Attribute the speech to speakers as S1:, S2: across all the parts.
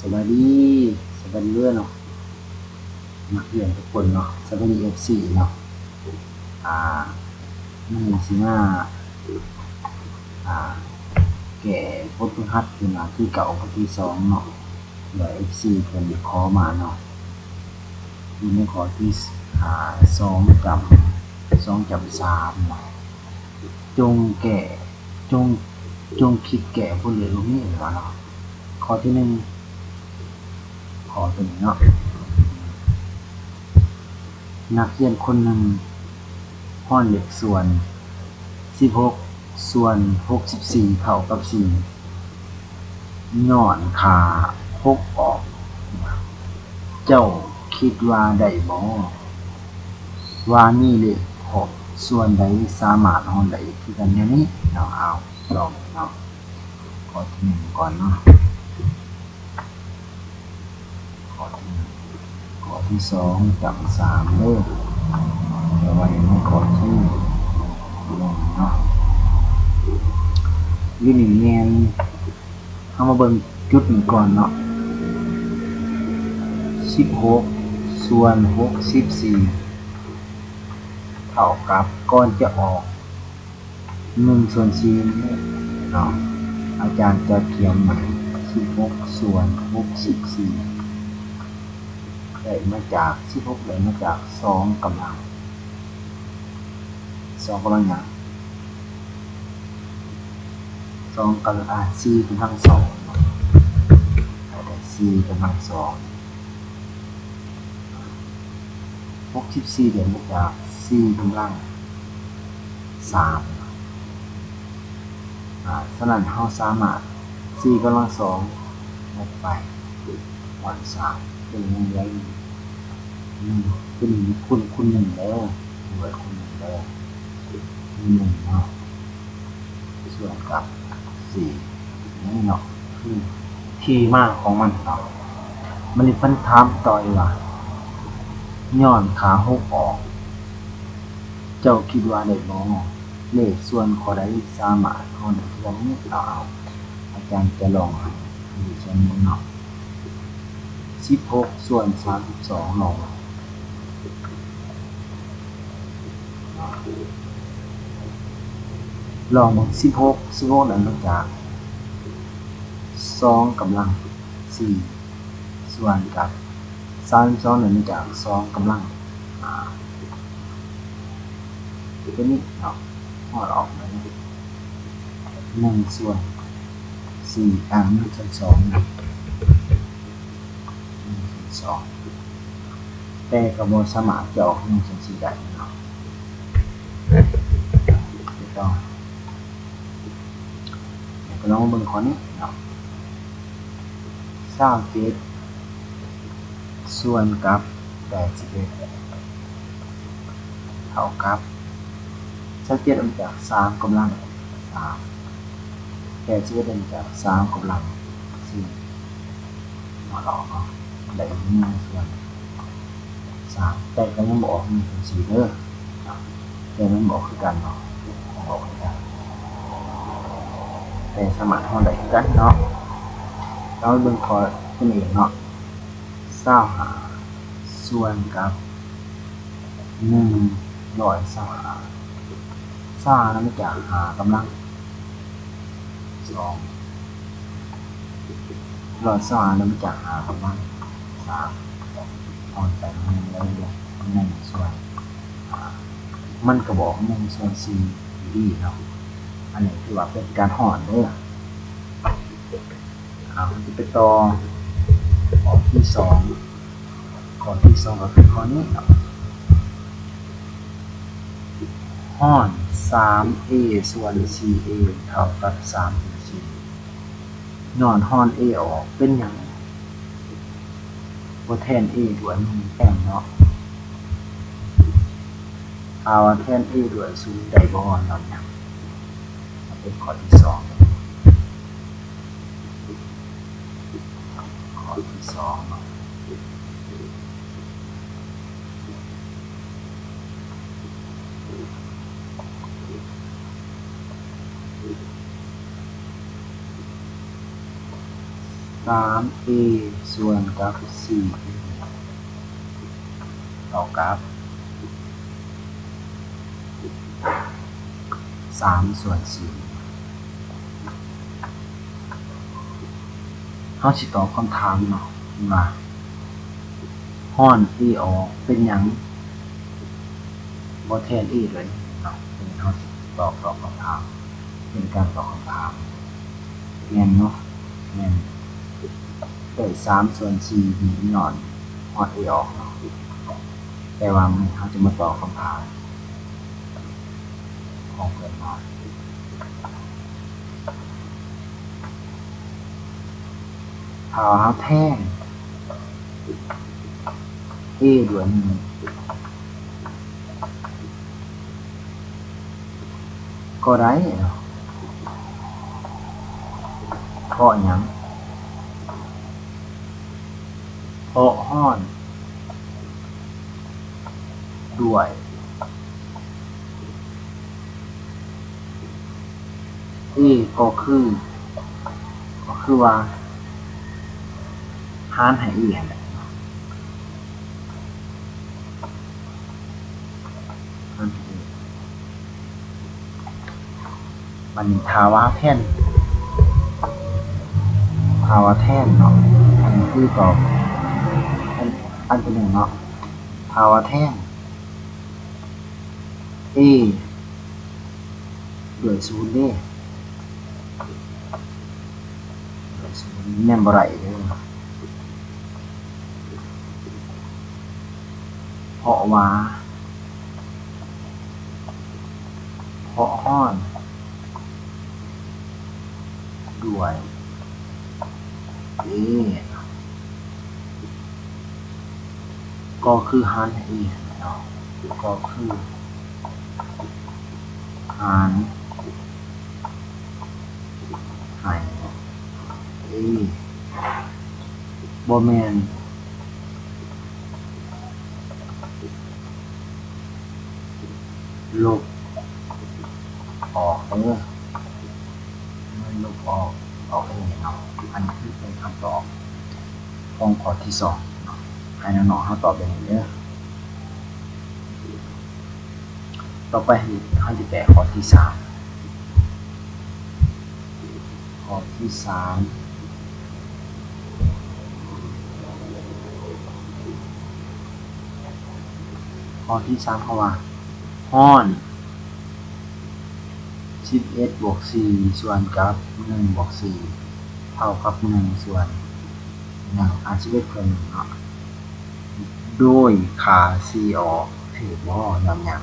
S1: สวัสดีสวัสดีเรื่องเนาะนักเรียนทุกคนเนาะสวัสดีFCเนาะอ่ามันสิมาอ่าแก่บทฝึกหัดขึ้นมาที่เก่าบทที่2เนาะเดี๋ยว FC เพิ่นขอมาเนาะอยู่ในข้อที่2กับ3เนาะจงแก่จงคิดแก่ผู้อื่นรู้นี่เนาะข้อที่1ข้อตัวนี้เนาะนักเรียนคนหนึ่งห้อนเหล็กส่วน16ส่วน64เท่ากับ4ย้อนค่า6ออกเจ้าคิดว่าได้บ่ว่ามีเลข6ส่วนใดสามารถห้อนได้คือกันแนวนี้เนาะเอาลองเนาะข้อที่1ก่อนเนาะข้อที่2กับ3เด้อเอาไว้ในข้อที่1เนาะอยู่นี่แม่นเฮามาเบิ่งจุดนี้ก่อนเนาะ16ส่วน64เท่ากับก่อนจะออก1ส่วน4เนาะอาจารย์จะเขียนใหม่16ส่วน64ได้มาจาก16ได้มาจาก2กำลัง2กำลังหยัง2กำลัง4กำลัง2ได้4กำลัง2 64ได้มาจาก4กำลัง3ฉะนั้นเราสามารถ4กำลัง2ลบไปหาร3เป็นยังไง1เป็นคูณ1แล้วด้วยคูณ1แล้ว1เนาะส่วนกับ4นี่เนาะคือที่มาของมันเนาะมันเลยถามต่อยว่าย้อนขา6ออกเจ้าคิดว่าได้บ่เลขส่วนข้อใดสามารถห้อนได้คือกันนี้เอาอาจารย์จะลองให้ดูเช่นนี้เนาะ16ส่วน32ลอง16ได้มาจาก2กำลัง4ส่วนกับ32ได้มาจาก2กำลังตัวนี้เนาะพอออกมา1ส่วน41ส่วน2นะ1ส่วน2แต่ก็บ่สามารถจะออก1ส่วน4ได้เนาะก็ลองเบิ่งข้อนี้เนาะ27ส่วนกับ81เท่ากับ27มาจาก3กำลัง3 81มาจาก3กำลัง4มาออกเนาะได้1ส่วน3แต่ก็ยังบ่ออก1ส่วน4เด้อแต่มันบอกคือกันเนาะบอกคือกันแต่สามารถห้องได้คือกันเนาะเราเบิ่งข้อที่1เนาะ25ส่วนกับ125นั้นมาจาก5กำลัง2 125นั้นมาจาก5กำลัง3เอาไป1แล้ว1ส่วนมันก็บอก1ส่วน4อยู่ดีเนาะอันนี้คือว่าเป็นการห่อนเด้อจะไปต่อข้อที่2ก็คือข้อนี้เนาะห่อน 3a ส่วน 4a เท่ากับ3ส่วน4ย้อนห่อน a ออกเป็นหยังบ่แทน a ด้วย1แต้มเนาะเอาแทน a ด้วย0ได้บ่เนาะเนี่ยเป็นข้อที่2เนาะ 3a ส่วนกับ4เท่ากับ3ส่วน4เขาสิตอบคำถามเนาะว่าฮ้อน a ออกเป็นหยังบ่แทน a เลยเนาะเป็นเขาสิตอบคำถามเป็นการตอบคำถามแม่นเนาะแม่นได้3ส่วน4ดีหน่อนฮ้อน a ออกเนาะแต่ว่ามันเขาจะมาตอบคำถามของเพิ่นมาถ้าเขาแท่ง a ด้วย1ก็ได้เนาะเพราะหยังเพราะฮ้อนด้วย a ก็คือว่าหารให้ a นั่นแหละหารให้ a มันภาวะแท่นเนาะอันนี้คือตอบอันที่1เนาะภาวะแท่น a ด้วย0เด้ด้วย0แม่นบ่ได้เด้อเพราะฮ้อนด้วย a ก็คือหารให้ a เนาะก็คือหารให้ a บ่แม่นลบออกเด้อมันลบออกเองเนาะอันนี้คือเป็นคำตอบของข้อที่2เนาะให้น้องๆเฮาตอบแบบนี้เด้อต่อไปเฮาสิแก้ข้อที่3ข้อที่3เขาว่าฮ้อน11บวก4ส่วนกับ1บวก4เท่ากับ1ส่วน111เพิ่นเนาะโดยค่า c ออกถูกบ่ยามหยัง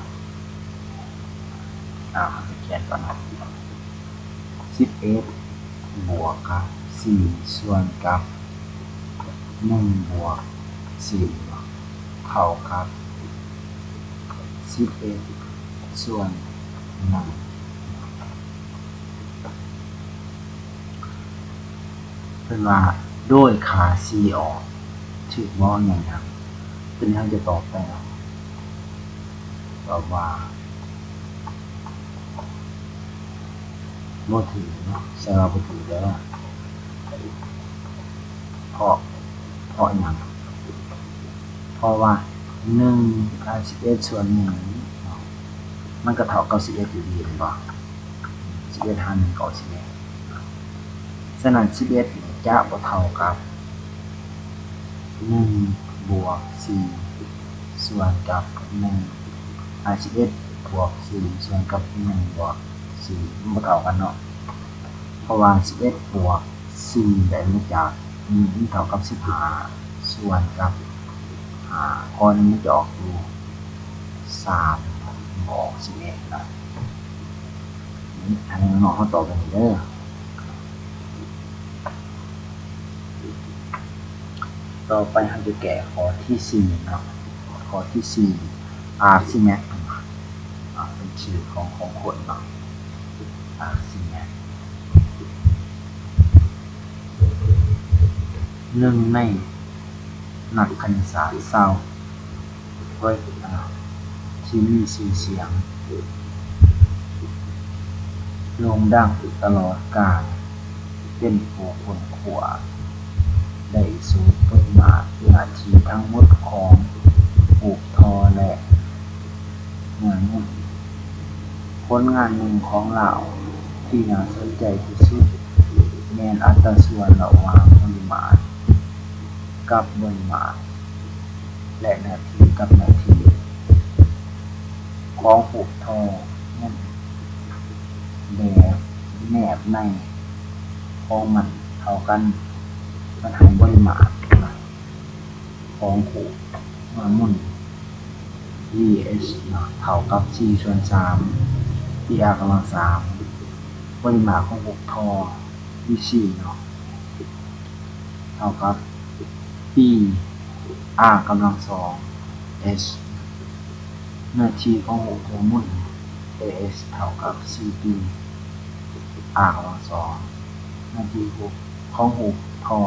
S1: เขาจะเขียนก่อนเนาะ11บวกกับ4ส่วนกับ1บวก4เท่ากับ11ส่วน1เพิ่นว่าโดยค่า c ออกถูกบ่ยามหยังเป็นเฮาจะตอบไปเนาะตอบว่าบ่ถูกเนาะใช่ว่าบ่ถูกเด้อเพราะหยังเพราะว่า11ส่วน1เนาะมันก็เท่ากับ11อยู่ดีแม่นบ่11หาร1ก็11ฉะนั้น11นี่จะบ่เท่ากับ1บวก4ส่วนกับ11บวก4ส่วนกับ1บวก4มันบ่เท่ากันเนาะเพราะว่า11บวก4ได้มาจาก1เท่ากับ15ส่วนกับ5ข้อนี้มันจะออกอยู่3บวก11นะนี่อันนี้น้องเขาตอบกันเด้อต่อไปเราจะแก้ข้อที่4เนาะข้อที่4 arcmax เป็นชื่อของคนเนาะ arcmax หนึ่งในนักคณิตศาสตร์ชาวเวยดนามที่มีชื่อเสียงโด่งดังตลอดกาลเป็นผู้ค้นคว้า หน้าที่ทั้งหมดของผูกทอและหน่วยมุ่นผลงานหนึ่งของเราที่น่าสนใจที่สุดแม่นอัตราส่วนระหว่างปริมาตรกับปริมาตรและหน้าที่กับหน้าที่ของผูกทอแบบแนบในของมันเท่ากันมันให้ปริมาตรของผูกมามุ่น vs เท่ากับ4 ส่วน 3 PR กำลัง 3ปริมาตรของผูกทอ VC เท่ากับ PR กำลัง 2 S หน้าที่ของผูกตัวมุ่น AS เท่ากับ CP R กำลัง 2หน้าที่ของผูกทอ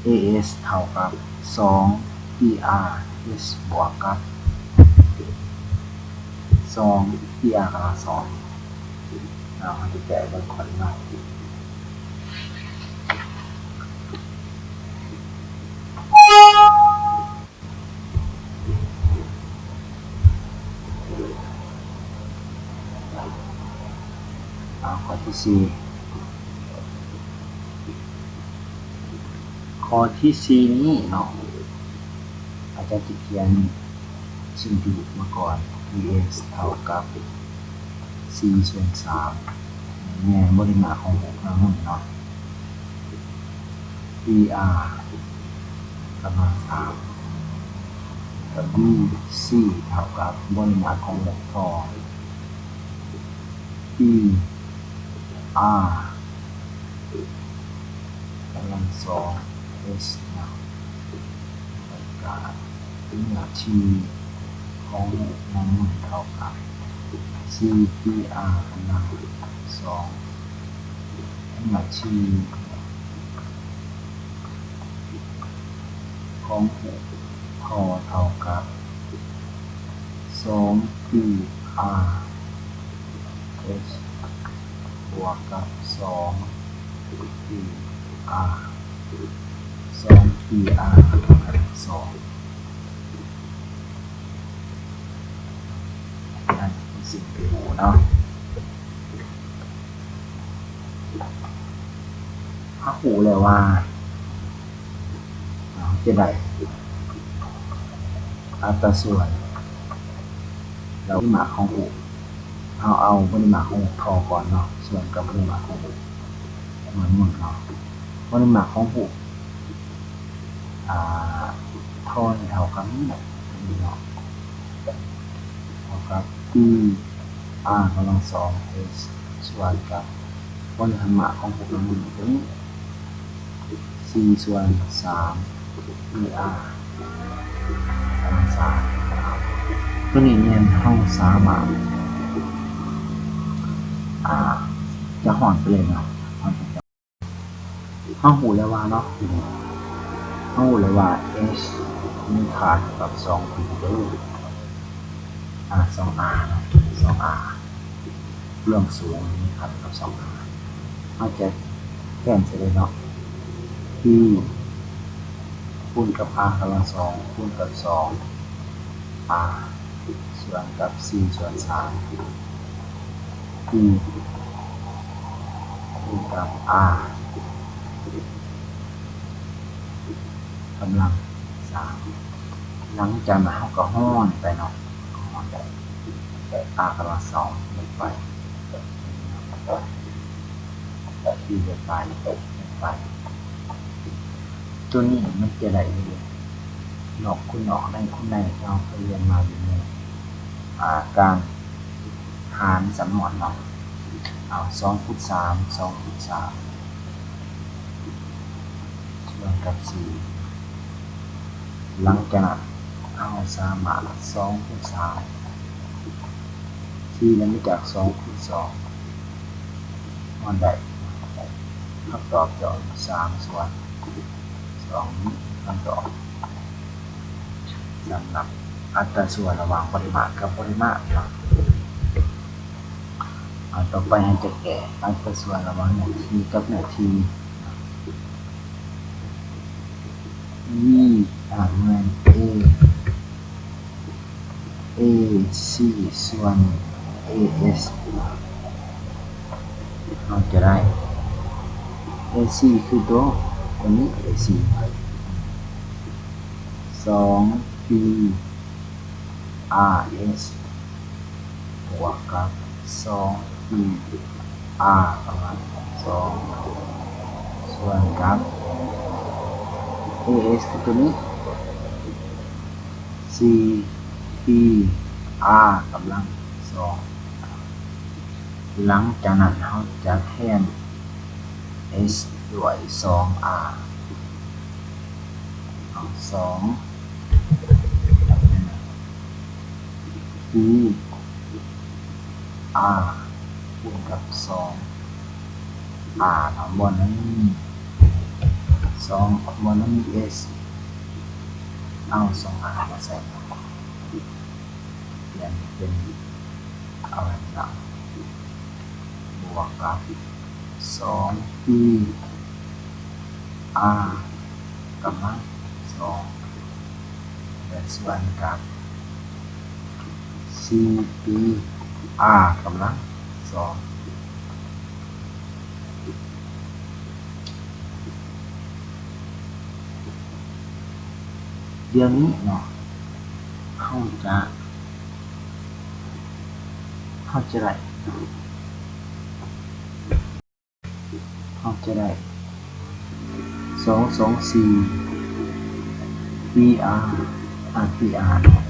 S1: AS เท่ากับ 2 PR S บวกกับ2 PR กำลัง 2เราจะแกะบนขอนไม้ข้อที่ 4ข้อที่ 4นี้อาจารย์จะเขียนสิ่งที่มาก่อน vs เท่ากับ4 ส่วน 3เนี่ยปริมาตรของ6นะPR กำลัง 3 กับ VC เท่ากับปริมาตรของ6ทอ PR กำลัง 2 S การหน้าที่ของน้ำมันเท่ากับ CPR กำลัง 2 หน้าที่ของทอเท่ากับ2 PR S บวกกับ2 PR 2 PR 2นั่นเป็นสิ่งที่หูถ้าหูเลยว่าจะได้อัตราส่วนเราปริมาตรของหูเอาปริมาตรของทอก่อนส่วนกับปริมาตรของหูเหมือนปริมาตรของหูทอเท่ากับนี้เท่ากับ PR กำลัง 2 S ส่วนกับปริมาตรของหูตรงนี้4 ส่วน 3 PR กำลัง 3ตัวนี้เนี่ยเราสามารถจะห่อนไปเลยห้องหูเลยว่าห้องหูเลยว่า H มีค่าเท่ากับ2 ปีด้วย2R เรื่องสูงมีค่าเท่ากับ 2R เราจะแทนเสร็จเลยที่คูณกับ R กำลัง 2คูณกับ 2R ส่วนกับ 4 ส่วน 3 ที่คูณกับ R กำลัง 3หลังจากนั้นเราก็ห้อนไปห้อนแต่ R กำลัง 2ลงไปที่จะไปตัวนี้มันจะได้คุณในเราเคยเรียนมาอยู่ในการหารจำนวน2 คูณ 3 2 คูณ 3ส่วนกับ 4หลังจากนั้นเราสามารถ2 คูณ 3 4แล้วมาจาก2 คูณ 2มันได้คำตอบจะ3 ส่วน 2คำตอบสำหรับอัตราส่วนระหว่างปริมาตรกับปริมาตรต่อไปให้จะแกะอัตราส่วนระหว่างหน้าที่กับหน้าที่ V เหมือน AC ส่วน AS เราจะได้ AC คือตัวนี้ AC 2 P RS บวกกับ2 P R ประมาณ2ส่วนกับ AS คือตัวนี้ C P R กำลัง2หลังจากนั้นเราจะแทน S ด้วย 2R 2 P R คูณกับ2 R ข้างบนนั้น2ข้างบนนั้นมี S เอา 2R มาใส่เปลี่ยนเป็นอะไรนะบวกกับ2 P R กำลัง2เป็นส่วนกับ C P R กำลัง2เดี๋ยวนี้เนาะเขาจะได้224 PR PR เนาะ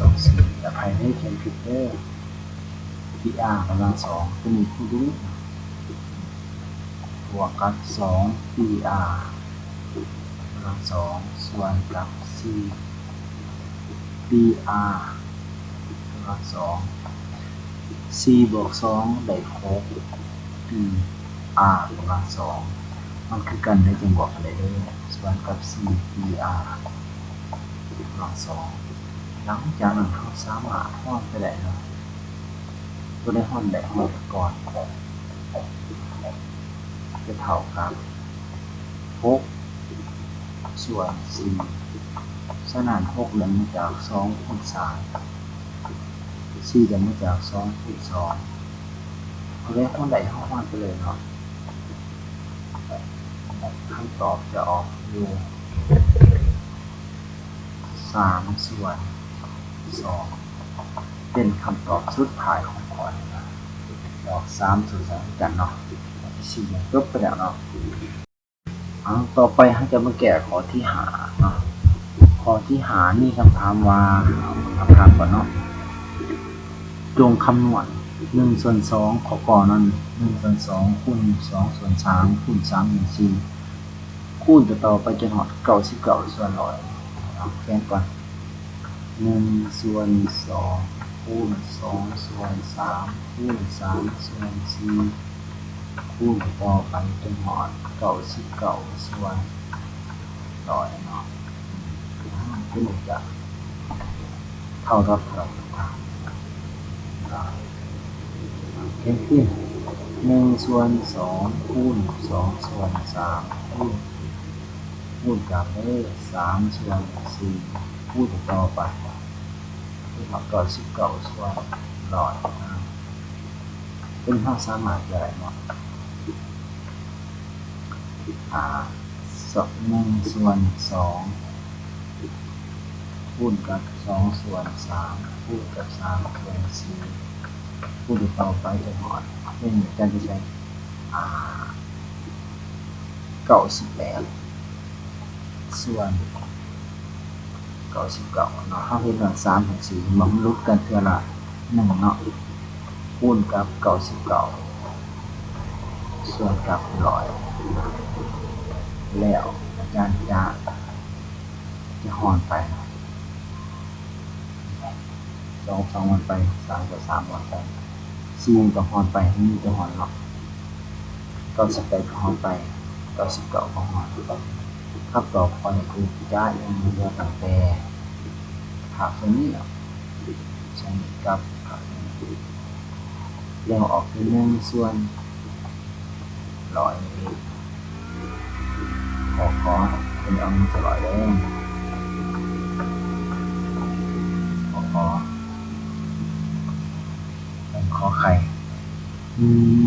S1: 224แต่ภายในเขียนผิดเด้อ PR กำลัง2ตัวนี้ผู้รู้บวกกับ2 PR กำลัง2ส่วนกับ C PR กำลัง2 C บวก2ได้6 PR กำลัง2มันคือกันได้จึงบอกอะไรเลยส่วนกับ C PR กำลัง2หลังจากนั้นเขาสามารถห้อนไปได้เนาะตัวได้ห้อนได้ห้อนก่อนจะเท่ากับ6ส่วน4ฉะนั้น6เริ่มมาจาก2คูณ3 4เริ่มมาจาก2คูณ2ตัวได้ห้อนได้ห้อนไปเลยเนาะคำตอบจะออกอยู่3ส่วน2เป็นคำตอบสุดท้ายของข้อนี้นะออก3ส่วน2กันเนาะที่4จบไปแล้วเนาะต่อไปเราจะมาแก้ข้อที่5เนาะข้อที่5นี่คำถามว่าคำถามก่อนเนาะจงคำนวณ1ส่วน2ข้อก่อนนั้น1ส่วน2คูณ2ส่วน3คูณ3ส่วน4คูณต่อไปจนหอด99ส่วน100แค่ก่อน1ส่วน2คูณ2ส่วน3คูณ3ส่วน4คูณต่อไปจนหอด99ส่วน100เนาะขึ้นจะเท่ากับเท่าเขียนขึ้น1ส่วน2คูณ2ส่วน3คูณกับ3ส่วน4คูณต่อไปที่เขา99ส่วน100เป็นห้าสามารถจะได้เนาะ1ส่วน2คูณกับ2ส่วน3คูณกับ3ส่วน4คูณต่อไปจนหมดนี่จะใช้98ส่วน99เนาะเขาเห็นว่า3ถึง4มันลดกันเท่าละ1เนาะคูณกับ99ส่วนกับ100แล้วอาจารย์จะหอนไป2วันไป3กับ3วันไป4ก็หอนไปนี่จะหอนเนาะ98ก็หอนไป99ก็หอนครับต่อข้อนี้คือจะยังมีเรื่องตั้งแต่หากตรงนี้เนาะใช้กับเรียงออกเป็น1ส่วน100ขอเป็น เป็นเอามือสลอยเด้อขอไข่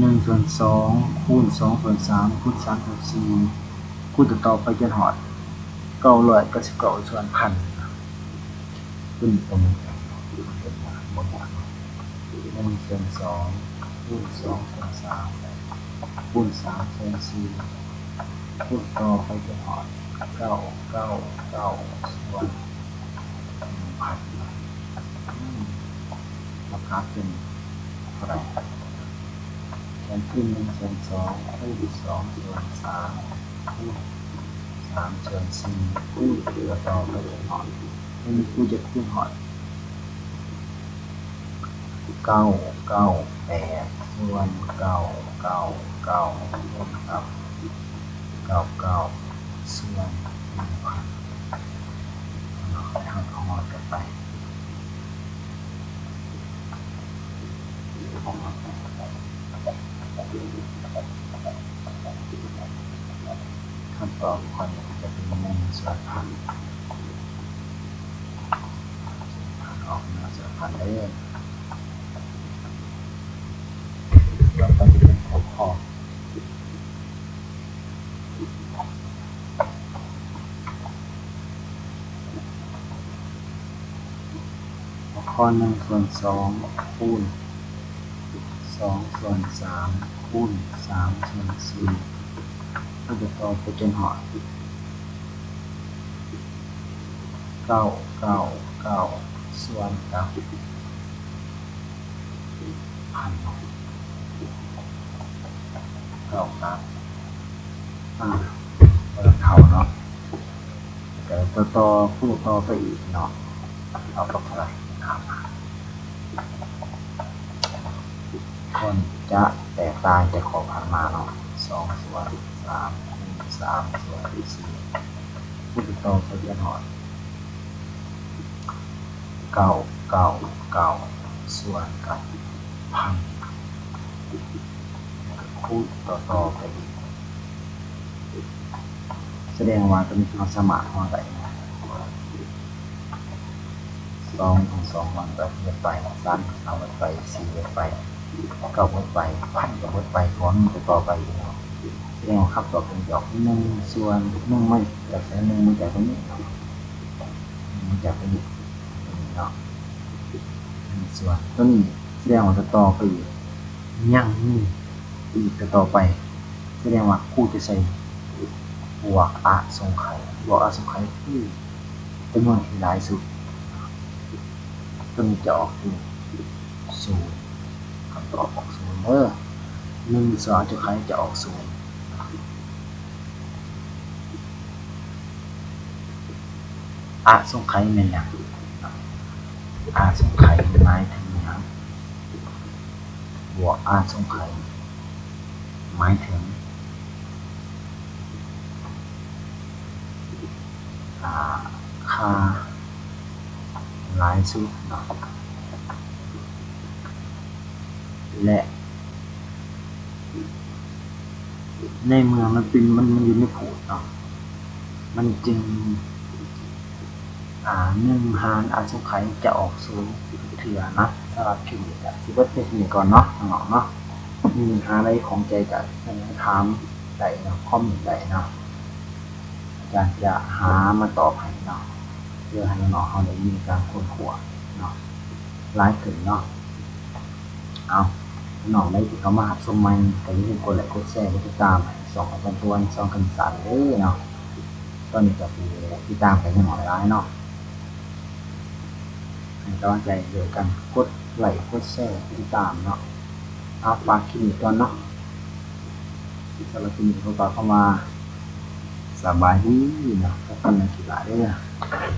S1: 1/2คูณ2/3คูณ3/4คูณต่อไปจนหอด999ส่วนพันขึ้นตรงนี้เป็นหมด1/2คูณ2/3คูณ3/4คูณต่อไปจนหอด999ส่วน1,000ราคาเป็นเท่าไหร่มันขึ้น1/2คูณ2/3คูณ3/4คูณต่อไปจนหอดนี่คูณจะคูณหอด998ส่วน999นะครับ99ส่วน 1,000เราให้ทำหอดกันไปขั้นตอนความจะเป็น1/1000ออก1/1000ได้เราต้องเป็นข้อ1/2คูณ2/3คูณ3/4ก็จะต่อไปจนหอด999ส่วนพันเท่าเนาะแต่ต่อคู่ต่อไปอีกเนาะเอาก็เท่าไหร่ครับคนจะแตกต่างจากของผ่านมาเนาะ2/3คูณ3/4คู่ต่อไปจนหอด999ส่วนกับพันคู่ต่อไปอีกแสดงว่าตัวนี้เราสามารถหอดได้2/2มันแบบเยอะไป3เอาไป4เยอะไป9หมดไปพันก็หมดไปพร้อมจะต่อไปอีกแสดงว่าคำตอบเป็นดอก1ส่วน1ไม่จาก1มาจากตรงนี้มาจากตรงนี้เนาะ1ส่วนตัวนี้แสดงว่าจะต่อไปอีกยังนี่อีกจะต่อไปแสดงว่าคู่จะใส่บวกสงไข่คือจำนวนที่หลายสุดตัวนี้จะออกเป็น0คำตอบออก01/2จะไข่จะออก0สงไข่เป็นอย่างสงไข่หมายถึงอย่างบวกสงไข่หมายถึงค่าหลายสุดเนาะและในเมืองมันอยู่ในผูดเนาะมันจึง1หารสงไข่จะออก0เถื่อนะสำหรับคลิปนี้ก็สิเบิดเพียงนี้ก่อนเนาะน้องๆเนาะมีปัญหาอะไรของใจกันถามได้เนาะคอมเมนต์ได้เนาะอาจารย์จะหามาตอบให้เนาะเพื่อให้น้องๆเขาได้มีการค้นคว้าเนาะหลายขึ้นเนาะเอาน้องได้ที่เขามาหัดสมัยก็อย่าลืมกดไลค์กดแชร์กดติดตามให้2กันทวน2กันสั่นเด้อเนาะตอนนี้ก็คือติดตามกันอย่างหลายเนาะให้กำลังใจเดียวกันกดไลค์กดแชร์ติดตามเนาะฝากคลิปนี้ก่อนเนาะสำหรับคลิปนี้เขาฝากเข้ามาสบายดีเนาะพบกันในคลิปหน้าเด้อ